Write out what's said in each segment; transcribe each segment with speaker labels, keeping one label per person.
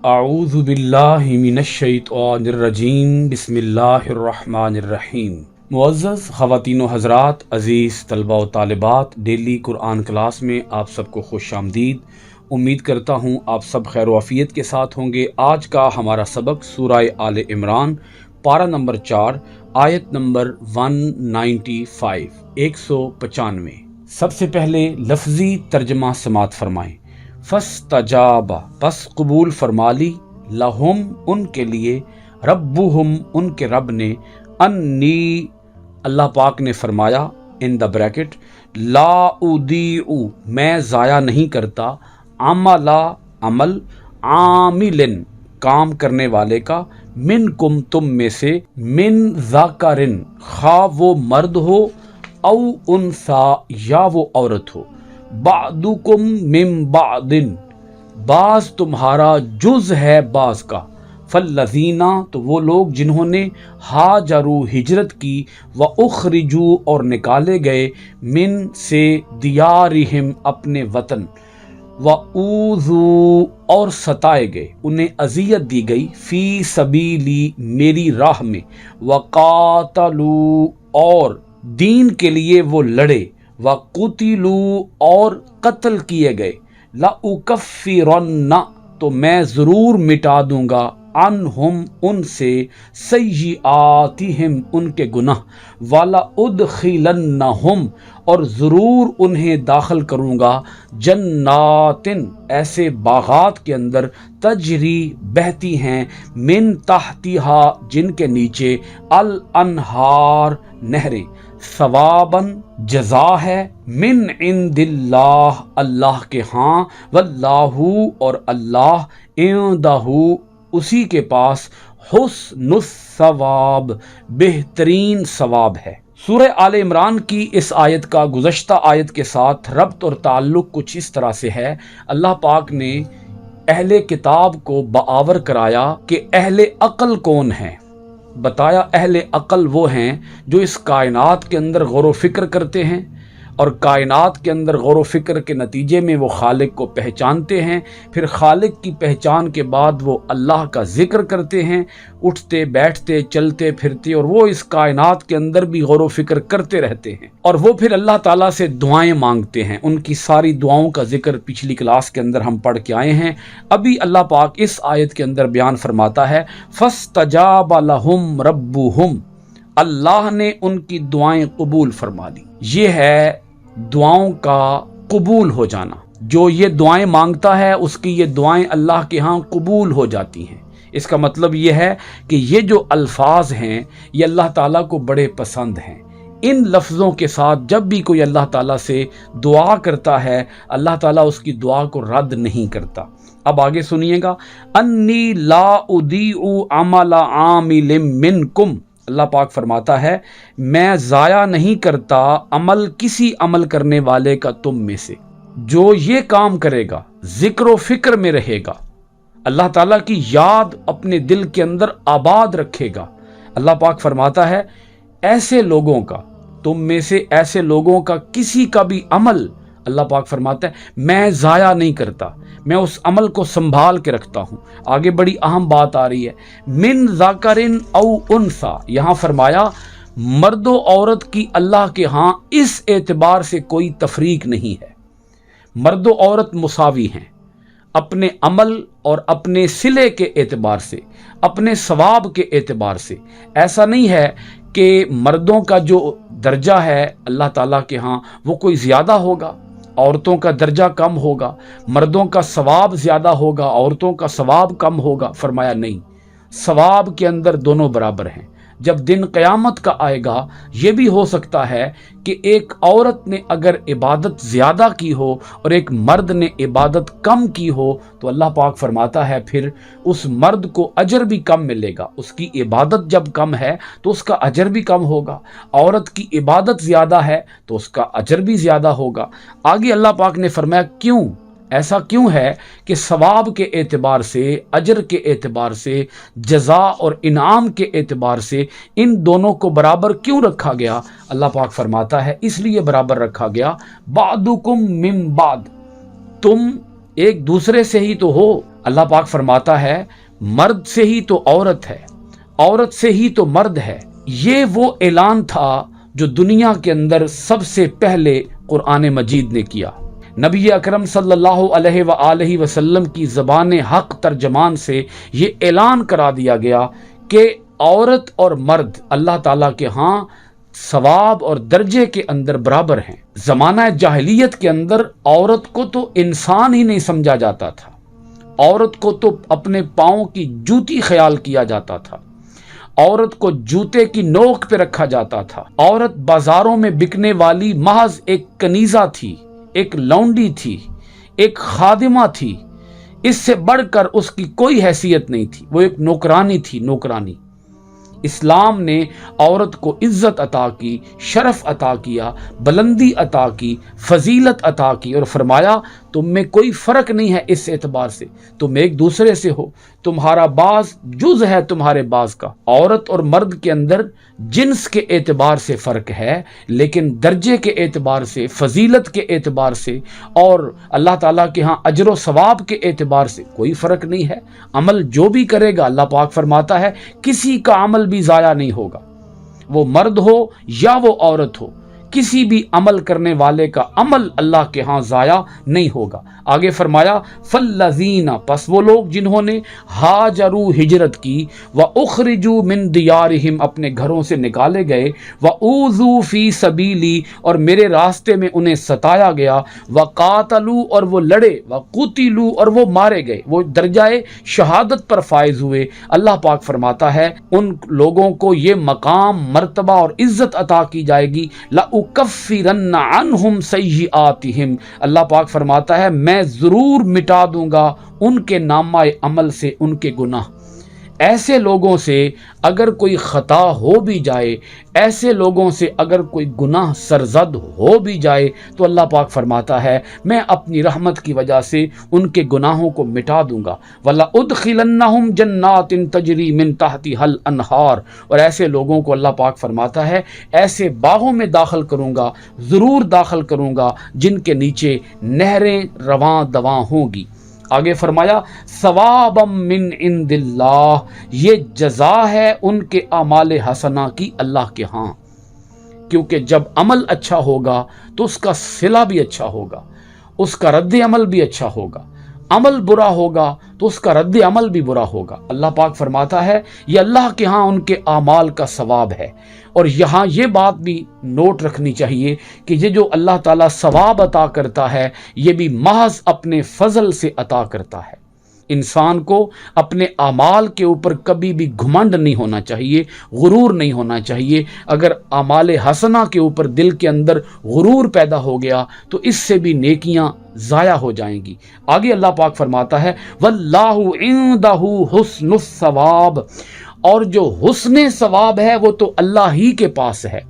Speaker 1: اعوذ باللہ من الشیطان الرجیم بسم اللہ الرحمن الرحیم۔ معزز خواتین و حضرات، عزیز طلبہ و طالبات، ڈیلی قرآن کلاس میں آپ سب کو خوش آمدید۔ امید کرتا ہوں آپ سب خیر و عافیت کے ساتھ ہوں گے۔ آج کا ہمارا سبق سورہ آل عمران، پارہ نمبر 4، آیت نمبر 195، 195۔ سب سے پہلے لفظی ترجمہ سماعت فرمائیں۔ فاستجاب، پس قبول فرما لی، لہم، ان کے لیے، ربہم، ان کے رب نے، انی، اللہ پاک نے فرمایا ان دا بریکٹ، لا اضیع، میں ضائع نہیں کرتا، عمل، عاملن، کام کرنے والے کا، منکم، تم میں سے، من ذکرن، خواہ وہ مرد ہو، او انثی، یا وہ عورت ہو، بعضکم من بعض، بعض تمہارا جز ہے بعض کا، فالذین، تو وہ لوگ جنہوں نے ہاجروا، ہجرت کی، واخرجوا، اور نکالے گئے، من سے، دیارہم، اپنے وطن، واوذوا، اور ستائے گئے، انہیں اذیت دی گئی، فی سبیلی، میری راہ میں، وقاتلوا، اور دین کے لیے وہ لڑے، وقتلوا، اور قتل کیے گئے، لأکفرن، تو میں ضرور مٹا دوں گا، عنہم، ان سے، سیئاتہم، ان کے گناہ، ولأدخلنہم، اور ضرور انہیں داخل کروں گا، جنات، ایسے باغات کے اندر، تجری، بہتی ہیں، من تحتہا، جن کے نیچے، الانہار، نہریں، ثواباً، جزا ہے، من عند اللہ، اللہ کے ہاں، واللہ، اور اللہ، عندہ، اسی کے پاس، حسن الثواب، بہترین ثواب ہے۔ سورہ آل عمران کی اس آیت کا گزشتہ آیت کے ساتھ ربط اور تعلق کچھ اس طرح سے ہے۔ اللہ پاک نے اہل کتاب کو باور کرایا کہ اہل عقل کون ہیں۔ بتایا اہل عقل وہ ہیں جو اس کائنات کے اندر غور و فکر کرتے ہیں، اور کائنات کے اندر غور و فکر کے نتیجے میں وہ خالق کو پہچانتے ہیں، پھر خالق کی پہچان کے بعد وہ اللہ کا ذکر کرتے ہیں، اٹھتے بیٹھتے چلتے پھرتے، اور وہ اس کائنات کے اندر بھی غور و فکر کرتے رہتے ہیں، اور وہ پھر اللہ تعالیٰ سے دعائیں مانگتے ہیں۔ ان کی ساری دعاؤں کا ذکر پچھلی کلاس کے اندر ہم پڑھ کے آئے ہیں۔ ابھی اللہ پاک اس آیت کے اندر بیان فرماتا ہے، فاستجاب لہم ربہم، اللہ نے ان کی دعائیں قبول فرما لی۔ یہ ہے دعاؤں کا قبول ہو جانا۔ جو یہ دعائیں مانگتا ہے اس کی یہ دعائیں اللہ کے ہاں قبول ہو جاتی ہیں۔ اس کا مطلب یہ ہے کہ یہ جو الفاظ ہیں یہ اللہ تعالیٰ کو بڑے پسند ہیں۔ ان لفظوں کے ساتھ جب بھی کوئی اللہ تعالیٰ سے دعا کرتا ہے، اللہ تعالیٰ اس کی دعا کو رد نہیں کرتا۔ اب آگے سنیے گا، انی لا اضیع عمل عامل منکم، اللہ پاک فرماتا ہے میں ضائع نہیں کرتا عمل کسی عمل کرنے والے کا تم میں سے، جو یہ کام کرے گا، ذکر و فکر میں رہے گا، اللہ تعالیٰ کی یاد اپنے دل کے اندر آباد رکھے گا۔ اللہ پاک فرماتا ہے ایسے لوگوں کا، تم میں سے ایسے لوگوں کا کسی کا بھی عمل، اللہ پاک فرماتا ہے میں ضائع نہیں کرتا، میں اس عمل کو سنبھال کے رکھتا ہوں۔ آگے بڑی اہم بات آ رہی ہے، من ذکرن او انثی، یہاں فرمایا مرد و عورت کی اللہ کے ہاں اس اعتبار سے کوئی تفریق نہیں ہے، مرد و عورت مساوی ہیں، اپنے عمل اور اپنے صلے کے اعتبار سے، اپنے ثواب کے اعتبار سے۔ ایسا نہیں ہے کہ مردوں کا جو درجہ ہے اللہ تعالیٰ کے ہاں وہ کوئی زیادہ ہوگا، عورتوں کا درجہ کم ہوگا، مردوں کا ثواب زیادہ ہوگا، عورتوں کا ثواب کم ہوگا۔ فرمایا نہیں، ثواب کے اندر دونوں برابر ہیں۔ جب دن قیامت کا آئے گا یہ بھی ہو سکتا ہے کہ ایک عورت نے اگر عبادت زیادہ کی ہو اور ایک مرد نے عبادت کم کی ہو تو اللہ پاک فرماتا ہے پھر اس مرد کو اجر بھی کم ملے گا۔ اس کی عبادت جب کم ہے تو اس کا اجر بھی کم ہوگا، عورت کی عبادت زیادہ ہے تو اس کا اجر بھی زیادہ ہوگا۔ آگے اللہ پاک نے فرمایا کیوں؟ ایسا کیوں ہے کہ ثواب کے اعتبار سے، اجر کے اعتبار سے، جزا اور انعام کے اعتبار سے ان دونوں کو برابر کیوں رکھا گیا؟ اللہ پاک فرماتا ہے اس لیے برابر رکھا گیا، بعضکم من بعض، تم एक दूसरे से ही तो हो। अल्लाह पाक फरमाता है मर्द से ही तो औरत है, औरत से ही तो मर्द है। ये वो ऐलान था जो दुनिया के अंदर सबसे पहले कुरान मजीद ने किया। नबी अकरम सल्लल्लाहु अलैहि वसल्लम की ज़बान हक तर्जमान से ये ऐलान करा दिया गया कि औरत और मर्द अल्लाह ताला के यहाँ सवाब और दर्जे के अंदर बराबर हैं। ज़माना जाहिलियत के अंदर औरत को तो इंसान ही नहीं समझा जाता था, औरत को तो अपने पाँव की जूती ख्याल किया जाता था, औरत को जूते की नोक पे रखा जाता था। औरत बाजारों में बिकने वाली महज एक कनीजा थी, एक लौंडी थी, एक खादिमा थी। इससे बढ़कर उसकी कोई हैसियत नहीं थी, वो एक नौकरानी थी, नौकरानी। इस्लाम ने औरत को इज्जत अता की, शरफ अता किया, बुलंदी अता की, फजीलत अता की और फरमाया तुम में कोई फ़र्क नहीं है इस एतबार से, तुम एक दूसरे से हो, तुम्हारा बाज जुज है तुम्हारे बाज का। औरत और मर्द के अंदर जिन्स के एतबार से फ़र्क है, लेकिन दर्जे के एतबार से, फजीलत के एतबार से और अल्लाह ताला के यहाँ अजर व सवाब के एतबार से कोई फ़र्क नहीं है। अमल जो भी करेगा अल्लाह पाक फरमाता है किसी का अमल भी ज़ाया नहीं होगा, वो मर्द हो या वो औरत हो, किसी भी अमल करने वाले का अमल अल्लाह के यहाँ ज़ाया नहीं होगा। आगे फरमाया फल्लज़ीना, पस वो लोग जिन्होंने हाजरू हिजरत की, व उखरिजू मिन दियारिहिम, अपने घरों से निकाले गए, व ऊज़ू फ़ी सबीली, और मेरे रास्ते में उन्हें सताया गया, व कातलू, और वो लड़े, व कुतिलू, और वो मारे गए, वो दर्जाए शहादत पर फायज हुए। अल्लाह पाक फरमाता है उन लोगों को ये मकाम, मर्तबा और इज्जत अता की जाएगी। लउकफ्फिरन्ना अन्हुम सय्यिआतिहिम, अल्लाह पाक फरमाता है मैं ज़रूर मिटा दूंगा उनके नामाए अमल से उनके गुनाह। ऐसे लोगों से अगर कोई ख़ता हो भी जाए, ऐसे लोगों से अगर कोई गुनाह सरजद हो भी जाए, तो अल्लाह पाक फरमाता है मैं अपनी रहमत की वजह से उनके गुनाहों को मिटा दूंगा। वला उदखिलन्नहुम जन्नातिन तजरी मिन तहतिहल अनहार, और ऐसे लोगों को अल्लाह पाक फरमाता है ऐसे बागों में दाखिल करूँगा, ज़रूर दाखिल करूँगा जिनके नीचे नहरें रवां दवां होंगी। आगे फरमाया सवाबम मिन इंदिल्लाह, ये जजा है उनके अमाले हसना की अल्लाह के यहाँ, क्योंकि जब अमल अच्छा होगा तो उसका सिला भी अच्छा होगा, उसका रद्द अमल भी अच्छा होगा। अमल बुरा होगा तो उसका रद्द अमल भी बुरा होगा। अल्लाह पाक फरमाता है ये अल्लाह के यहाँ उनके आमाल का सवाब है। और यहाँ ये बात भी नोट रखनी चाहिए कि ये जो अल्लाह ताला सवाब अता करता है ये भी महज अपने फजल से अता करता है। इंसान को अपने आमाल के ऊपर कभी भी घुमंड नहीं होना चाहिए, गुरूर नहीं होना चाहिए। अगर आमाल हसना के ऊपर दिल के अंदर गुरूर पैदा हो गया तो इससे भी नेकियां ज़ाया हो जाएंगी। आगे अल्लाह पाक फरमाता है वल्लाहु इंदहु हुस्नुस सवाब, और जो हुस्ने सवाब है वो तो अल्लाह ही के पास है,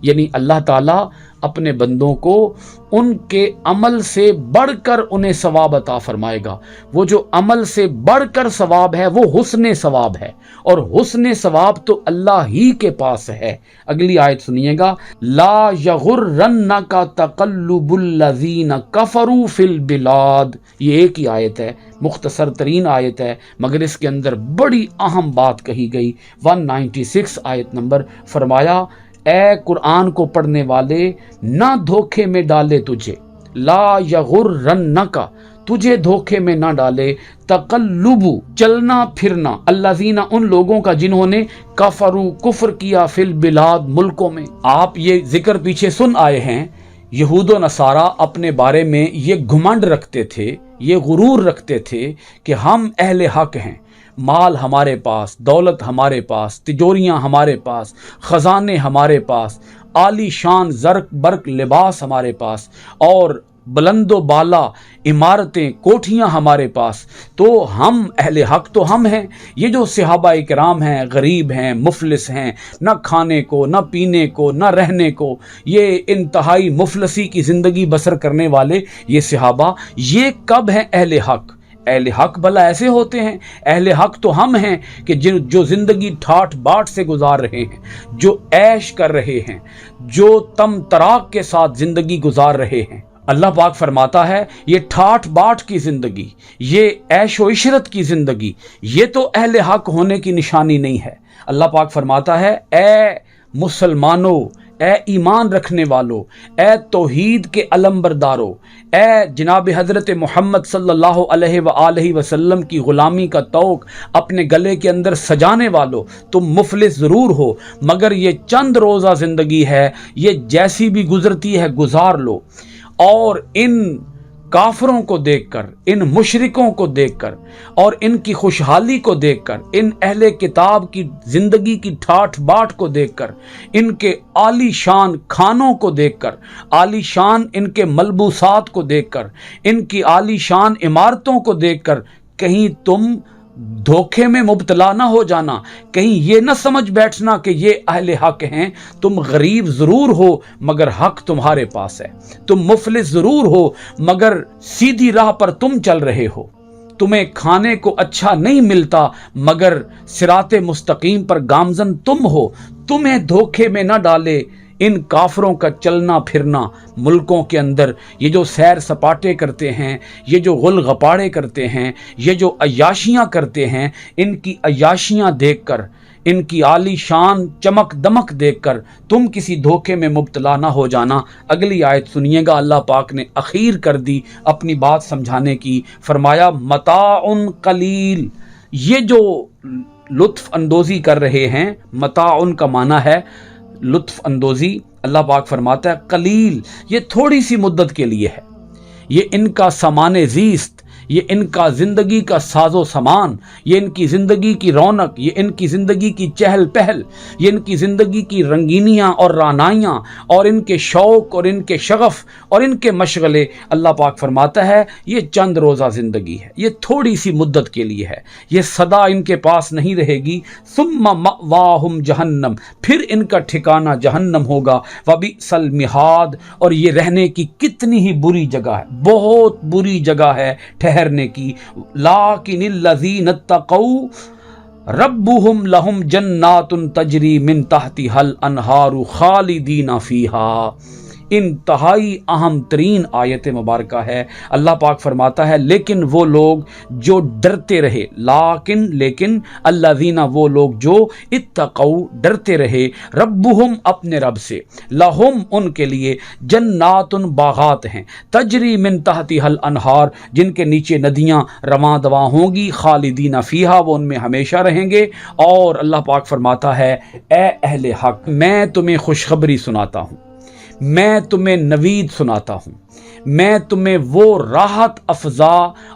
Speaker 1: यानी अल्लाह ताला अपने बंदों को उनके अमल से बढ़कर उन्हें सवाब अता फरमाएगा। वो जो अमल से बढ़कर सवाब है वो हुस्ने सवाब है, और हुस्ने सवाब तो अल्लाह ही के पास है। अगली आयत सुनिएगा ला यगुर्रन्नका तक़ल्लुबुल लज़ीना कफ़रू फिल बिलाद। ये एक ही आयत है, मुख्तसर तरीन आयत है, मगर इसके अंदर बड़ी अहम बात कही गई। 196 आयत नंबर फरमाया ए कुरान को पढ़ने वाले ना धोखे में डाले तुझे, ला यगुर्रन्नका, तुझे धोखे में ना डाले, तक़ल्लुबु, चलना फिरना, अल्लज़ीना, उन लोगों का जिन्होंने कफरू, कुफ्र किया, फिल बिलाद, मुल्कों में। आप ये जिक्र पीछे सुन आए हैं, यहूद व नसारा अपने बारे में ये घुमंड रखते थे, ये गुरूर रखते थे कि हम अहले हक हैं, माल हमारे पास, दौलत हमारे पास, तिजोरियां हमारे पास, ख़जाने हमारे पास, आली शान ज़र्क बर्क लिबास हमारे पास, और बुलंदो बाला इमारतें, कोठियां हमारे पास, तो हम अहले हक तो हम हैं। ये जो सहाबा इकराम हैं गरीब हैं, मुफलिस हैं, न खाने को, न पीने को, न रहने को, ये इंतहाई मुफलसी की ज़िंदगी बसर करने वाले ये सहाबा, ये कब हैं अहले हक? अहले हक भला ऐसे होते हैं? अहले हक तो हम हैं कि जो ज़िंदगी ठाठ बाट से गुजार रहे हैं, जो ऐश कर रहे हैं, जो तम तराक के साथ ज़िंदगी गुजार रहे हैं। अल्लाह पाक फरमाता है ये ठाठ बाट की ज़िंदगी, ये ऐशो इशरत की ज़िंदगी, ये तो अहले हक होने की निशानी नहीं है। अल्लाह पाक फरमाता है ए मुसलमानों, ए ईमान रखने वालों, ए तौहीद के अलमबरदारों, ए जनाब हज़रत मोहम्मद सल्लल्लाहु अलैहि वसल्लम की ग़ुलामी का तौक अपने गले के अंदर सजाने वालों, तुम मुफलिस ज़रूर हो मगर ये चंद रोज़ा ज़िंदगी है, ये जैसी भी गुज़रती है गुजार लो। और इन काफरों को देखकर, इन मुशरिकों को देखकर और इनकी खुशहाली को देखकर, इन अहले किताब की ज़िंदगी की ठाठ बाट को देखकर, इनके आलीशान खानों को देखकर, आलीशान इनके मलबूसात को देखकर, इनकी आलीशान इमारतों को देखकर कहीं तुम धोखे में मुब्तला ना हो जाना, कहीं ये ना समझ बैठना कि ये अहले हक हैं। तुम गरीब ज़रूर हो मगर हक तुम्हारे पास है, तुम मुफलिस ज़रूर हो मगर सीधी राह पर तुम चल रहे हो, तुम्हें खाने को अच्छा नहीं मिलता मगर सिराते मुस्तकीम पर गामजन तुम हो। तुम्हें धोखे में ना डाले इन काफरों का चलना फिरना मुल्कों के अंदर, ये जो सैर सपाटे करते हैं, ये जो गुल गपाड़े करते हैं, ये जो अय्याशियाँ करते हैं, इनकी अय्याशियाँ देखकर, इनकी आली शान चमक दमक देखकर तुम किसी धोखे में मुब्तला ना हो जाना। अगली आयत सुनिएगा, अल्लाह पाक ने अखीर कर दी अपनी बात समझाने की। फरमाया मताउन कलील, ये जो लुत्फ़ अंदोज़ी कर रहे हैं, मताउन का माना है लुत्फ़ अंदोज़ी। अल्लाह पाक फरमाता है कलील, ये थोड़ी सी मुद्दत के लिए है, ये इनका सामाने ज़ीस्त, ये इनका ज़िंदगी का साजो सामान, ये इनकी ज़िंदगी की रौनक, ये इनकी ज़िंदगी की चहल पहल, ये इनकी ज़िंदगी की रंगीनियाँ और रानाइयाँ और इनके शौक़ और इनके शगफ़ और इनके मशगले। अल्लाह पाक फरमाता है ये चंद रोज़ा ज़िंदगी है, ये थोड़ी सी मुद्दत के लिए है, ये सदा इनके पास नहीं रहेगी। सुम्मा मअवाहुम जहन्नम, फिर इनका ठिकाना जहन्नम होगा। वबिअसल मिहाद, और ये रहने की कितनी ही बुरी जगह है, बहुत बुरी जगह है ठहरने की। लाकिनिल्लज़ीन तक़ौ रब्बुहुम लहुम जन्नातुन तजरी मिन तहतिहल अनहारु खालिदीना फीहा। इंतहाई अहम तरीन आयत मुबारका है। अल्लाह पाक फरमाता है लेकिन वो लोग जो डरते रहे, लेकिन अल्लाज़ीना वो लोग जो इत्तक़ौ डरते रहे, रब्बुहुम अपने रब से, लहुम उनके लिए, जन्नातुन बागात हैं, तजरी मिन तहतिहल अनहार जिनके नीचे नदियाँ रवां दवां होंगी, खालिदीना फ़ीहा वो उनमें हमेशा रहेंगे। और अल्लाह पाक फरमाता है ए अहले हक, मैं तुम्हें खुशखबरी सुनाता हूँ, मैं तुम्हें नवीद सुनाता हूँ, मैं तुम्हें वो राहत अफजा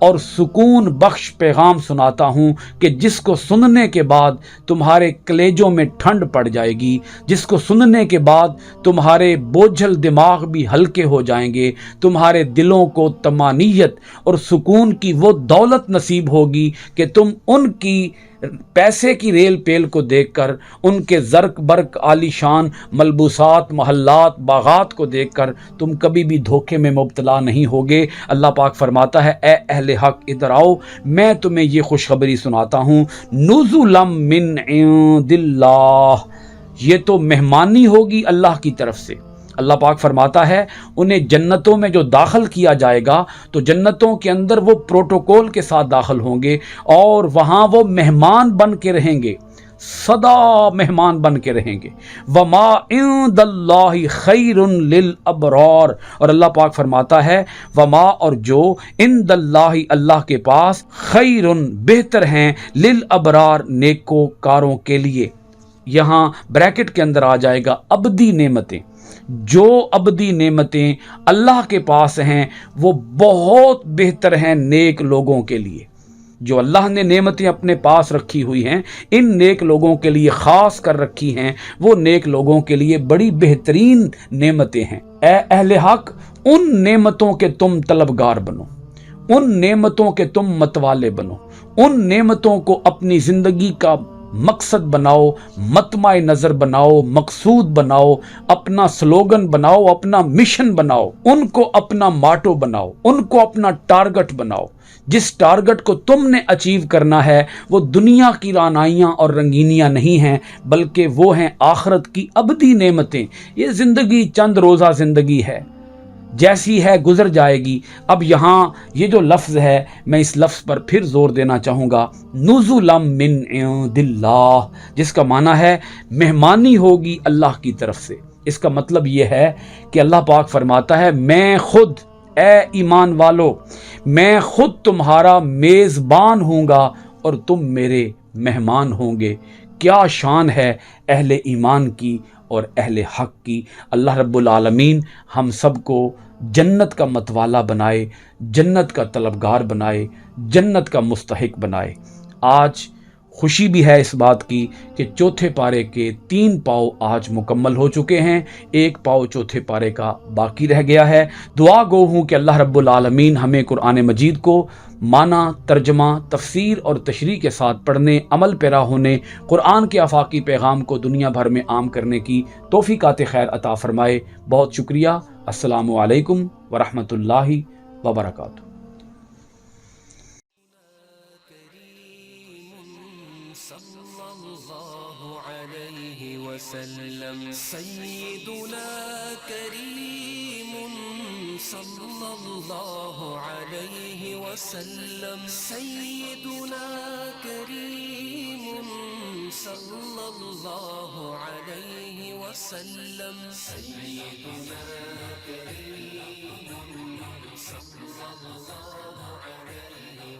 Speaker 1: और सुकून बख्श पैगाम सुनाता हूँ कि जिसको सुनने के बाद तुम्हारे कलेजों में ठंड पड़ जाएगी, जिसको सुनने के बाद तुम्हारे बोझल दिमाग भी हल्के हो जाएंगे, तुम्हारे दिलों को तमानियत और सुकून की वो दौलत नसीब होगी कि तुम उनकी पैसे की रेल पेल को देखकर, उनके ज़र्क बर्क आलीशान मलबूसात महल्लात बागात को देखकर तुम कभी भी धोखे में मुब्तला नहीं होगे। अल्लाह पाक फरमाता है ए अहले हक इधर आओ, मैं तुम्हें ये खुशखबरी सुनाता हूँ, नुज़ुलम मिन इंदिल्लाह, ये तो मेहमानी होगी अल्लाह की तरफ से। अल्लाह पाक फरमाता है उन्हें जन्नतों में जो दाखिल किया जाएगा तो जन्नतों के अंदर वो प्रोटोकॉल के साथ दाखिल होंगे और वहाँ वो मेहमान बन के रहेंगे, सदा मेहमान बन के रहेंगे। वमा इंदल्लाहि खैरुन लिल अबरार, और अल्लाह पाक फरमाता है वमा, और जो इंदल्लाहि अल्लाह के पास, खैरुन बेहतर हैं, लिल अबरार नेकोकारों के लिए। यहाँ ब्रैकेट के अंदर आ जाएगा अबदी नेमतें, जो अबदी नेमतें अल्लाह के पास हैं वो बहुत बेहतर हैं नेक लोगों के लिए। जो अल्लाह ने नेमतें अपने पास रखी हुई हैं, इन नेक लोगों के लिए ख़ास कर रखी हैं, वो नेक लोगों के लिए बड़ी बेहतरीन नेमतें हैं। ए अहले हक, उन नेमतों के तुम तलबगार बनो, उन नेमतों के तुम मतवाले बनो, उन नेमतों को अपनी ज़िंदगी का मकसद बनाओ, मतमाए नज़र बनाओ, मकसूद बनाओ, अपना स्लोगन बनाओ, अपना मिशन बनाओ, उनको अपना माटो बनाओ, उनको अपना टारगेट बनाओ। जिस टारगेट को तुमने अचीव करना है वो दुनिया की रानाइयाँ और रंगीनियाँ नहीं हैं, बल्कि वो हैं आखरत की अबदी नेमतें। ये ज़िंदगी चंद रोज़ा ज़िंदगी है, جیسی ہے گزر جائے گی. اب یہاں یہ جو لفظ ہے میں اس لفظ پر پھر زور دینا چاہوں گا, نزلا من عند اللہ, جس کا معنی ہے مہمانی ہوگی اللہ کی طرف سے. اس کا مطلب یہ ہے کہ اللہ پاک فرماتا ہے میں خود, اے ایمان والو, میں خود تمہارا میزبان ہوں گا اور تم میرے مہمان ہوں گے. کیا شان ہے اہل ایمان کی اور اہل حق کی. اللہ رب العالمین ہم سب کو جنت کا متوالا بنائے, جنت کا طلبگار بنائے, جنت کا مستحق بنائے. آج خوشی بھی ہے اس بات کی کہ چوتھے پارے کے 3 پاؤ آج مکمل ہو چکے ہیں, 1 پاؤ چوتھے پارے کا باقی رہ گیا ہے. دعا گو ہوں کہ اللہ رب العالمین ہمیں قرآن مجید کو معنی, ترجمہ, تفسیر اور تشریح کے ساتھ پڑھنے, عمل پیرا ہونے, قرآن کے آفاقی پیغام کو دنیا بھر میں عام کرنے کی توفیقات خیر عطا فرمائے. بہت شکریہ. السلام علیکم ورحمۃ اللہ وبرکاتہ.
Speaker 2: صلى الله عليه وسلم سيدنا كريم صلى الله عليه وسلم سيدنا كريم صلى الله عليه وسلم سيدنا كريم صلى الله عليه